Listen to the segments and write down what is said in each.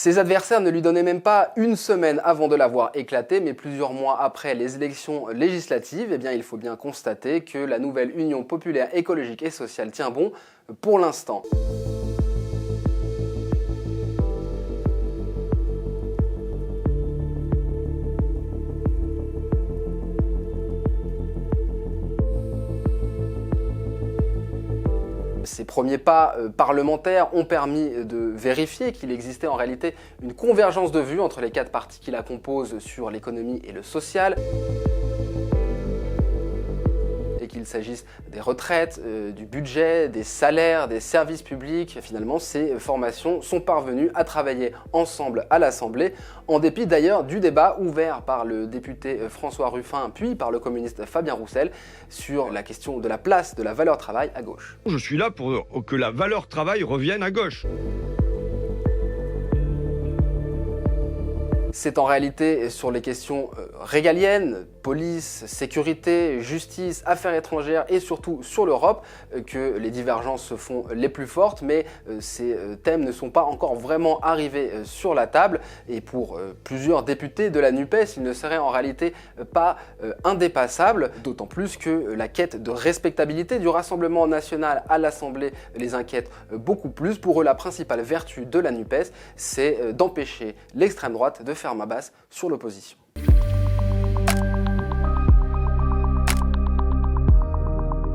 Ses adversaires ne lui donnaient même pas une semaine avant de l'avoir éclaté, mais plusieurs mois après les élections législatives, eh bien, il faut bien constater que la nouvelle Union populaire écologique et sociale tient bon pour l'instant. Ces premiers pas parlementaires ont permis de vérifier qu'il existait en réalité une convergence de vues entre les 4 partis qui la composent sur l'économie et le social. Et qu'il s'agisse des retraites, du budget, des salaires, des services publics, finalement ces formations sont parvenues à travailler ensemble à l'Assemblée, en dépit d'ailleurs du débat ouvert par le député François Ruffin puis par le communiste Fabien Roussel sur la question de la place de la valeur travail à gauche. Je suis là pour que la valeur travail revienne à gauche. C'est en réalité sur les questions régaliennes, police, sécurité, justice, affaires étrangères et surtout sur l'Europe que les divergences se font les plus fortes, mais ces thèmes ne sont pas encore vraiment arrivés sur la table et pour plusieurs députés de la NUPES, ils ne seraient en réalité pas indépassables, d'autant plus que la quête de respectabilité du Rassemblement national à l'Assemblée les inquiète beaucoup plus. Pour eux, la principale vertu de la NUPES, c'est d'empêcher l'extrême droite de faire ma basse sur l'opposition.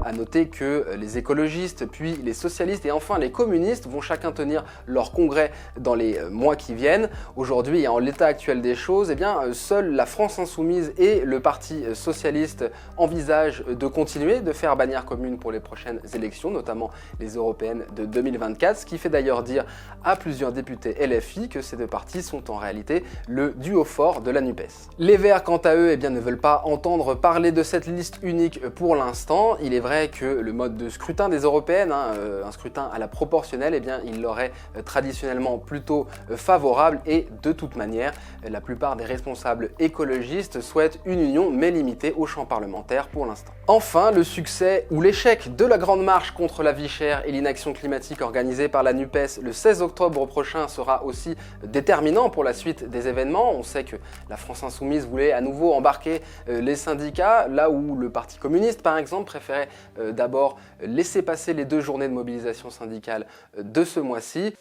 À noter que les écologistes, puis les socialistes et enfin les communistes vont chacun tenir leur congrès dans les mois qui viennent. Aujourd'hui et en l'état actuel des choses, eh bien, seule la France Insoumise et le Parti Socialiste envisagent de continuer de faire bannière commune pour les prochaines élections, notamment les européennes de 2024, ce qui fait d'ailleurs dire à plusieurs députés LFI que ces deux partis sont en réalité le duo fort de la NUPES. Les Verts, quant à eux, eh bien, ne veulent pas entendre parler de cette liste unique pour l'instant. Il est vrai que le mode de scrutin des européennes, un scrutin à la proportionnelle, eh bien, il leur est traditionnellement plutôt favorable et de toute manière, la plupart des responsables écologistes souhaitent une union mais limitée au champ parlementaire pour l'instant. Enfin, le succès ou l'échec de la grande marche contre la vie chère et l'inaction climatique organisée par la NUPES le 16 octobre prochain sera aussi déterminant pour la suite des événements. On sait que la France Insoumise voulait à nouveau embarquer les syndicats, là où le Parti communiste par exemple préférait d'abord laisser passer les 2 journées de mobilisation syndicale de ce mois-ci.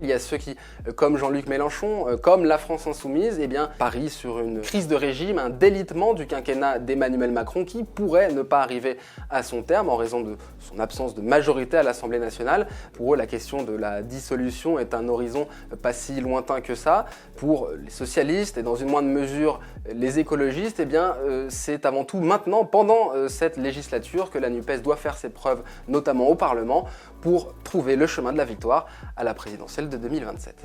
Il y a ceux qui, comme Jean-Luc Mélenchon, comme la France Insoumise, eh bien, parient sur une crise de régime, un délitement du quinquennat d'Emmanuel Macron qui pourrait ne pas arriver à son terme en raison de son absence de majorité à l'Assemblée nationale. Pour eux, la question de la dissolution est un horizon pas si lointain que ça. Pour les socialistes et dans une moindre mesure les écologistes, eh bien, c'est avant tout maintenant, pendant cette législature, que la NUPES doit faire ses preuves, notamment au Parlement, pour trouver le chemin de la victoire à la présidentielle de 2027.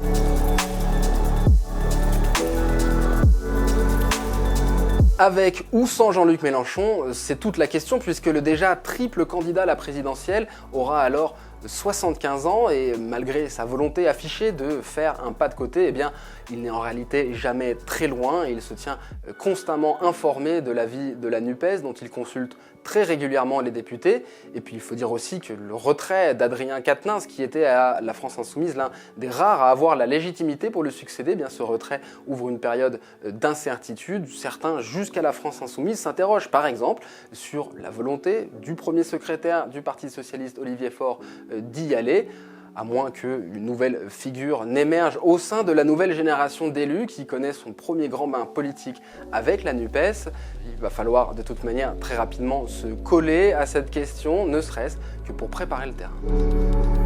Avec ou sans Jean-Luc Mélenchon, c'est toute la question puisque le déjà triple candidat à la présidentielle aura alors 75 ans et malgré sa volonté affichée de faire un pas de côté, eh bien, il n'est en réalité jamais très loin et il se tient constamment informé de la vie de la NUPES dont il consulte très régulièrement les députés. Et puis il faut dire aussi que le retrait d'Adrien Quatennens, qui était à la France Insoumise l'un des rares à avoir la légitimité pour le succéder, eh bien, ce retrait ouvre une période d'incertitude. Certains, jusqu'à la France Insoumise, s'interrogent par exemple sur la volonté du premier secrétaire du Parti Socialiste, Olivier Faure, d'y aller, à moins qu'une nouvelle figure n'émerge au sein de la nouvelle génération d'élus qui connaît son premier grand bain politique avec la NUPES. Il va falloir de toute manière très rapidement se coller à cette question, ne serait-ce que pour préparer le terrain.